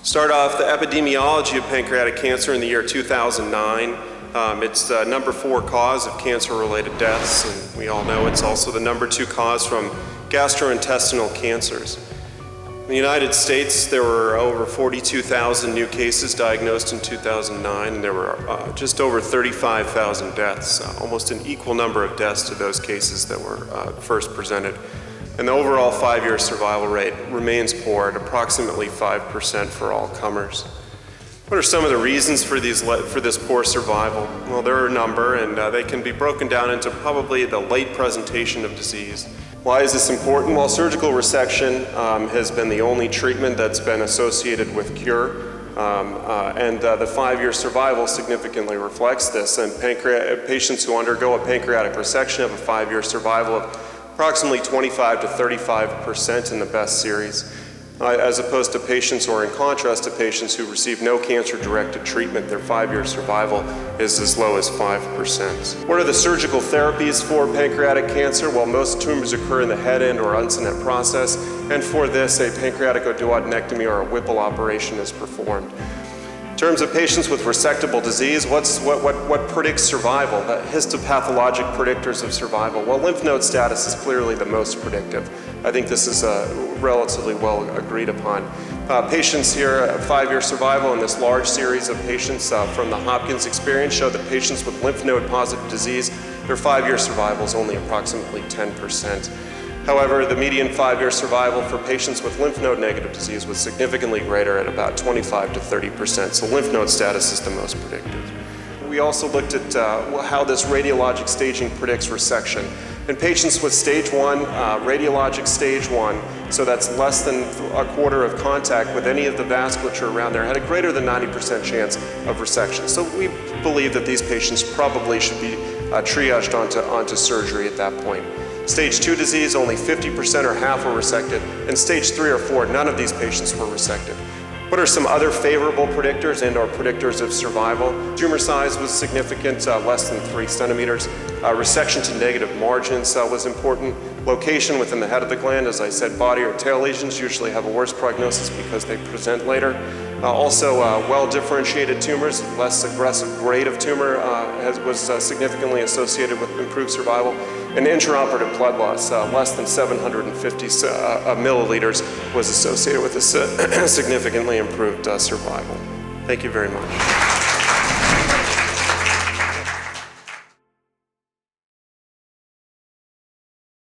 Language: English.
Start off the epidemiology of pancreatic cancer in the year 2009. It's the number 4 cause of cancer-related deaths, and we all know it's also the number 2 cause from gastrointestinal cancers. In the United States, there were over 42,000 new cases diagnosed in 2009, and there were just over 35,000 deaths, almost an equal number of deaths to those cases that were first presented. And the overall 5-year survival rate remains poor at approximately 5% for all comers. What are some of the reasons for this poor survival? Well, there are a number, and they can be broken down into probably the late presentation of disease. Why is this important? Well, surgical resection has been the only treatment that's been associated with cure, and the 5-year survival significantly reflects this. And patients who undergo a pancreatic resection have a 5-year survival of approximately 25 to 35% in the best series, as opposed to patients, or in contrast to patients who receive no cancer-directed treatment, their 5-year survival is as low as 5%. What are the surgical therapies for pancreatic cancer? Well, most tumors occur in the head end or uncinate process, and for this, a pancreatic duodenectomy or a Whipple operation is performed. In terms of patients with resectable disease, what predicts survival? The histopathologic predictors of survival. Well, lymph node status is clearly the most predictive. I think this is relatively well agreed upon. Patients here, 5-year survival in this large series of patients from the Hopkins experience show that patients with lymph node positive disease, their 5-year survival is only approximately 10%. However, the median 5-year survival for patients with lymph node negative disease was significantly greater at about 25 to 30%, so lymph node status is the most predictive. We also looked at how this radiologic staging predicts resection. In patients with stage 1, radiologic stage 1, so that's less than a quarter of contact with any of the vasculature around there, had a greater than 90% chance of resection. So we believe that these patients probably should be triaged onto surgery at that point. Stage 2 disease, only 50% or half were resected, and stage 3 or 4, none of these patients were resected. What are some other favorable predictors and/or predictors of survival? Tumor size was significant, less than 3 centimeters. Resection to negative margins was important. Location within the head of the gland, as I said, body or tail lesions usually have a worse prognosis because they present later. Also, well-differentiated tumors, less aggressive grade of tumor was significantly associated with improved survival. And intraoperative blood loss, less than 750 milliliters, was associated with a significantly improved survival. Thank you very much.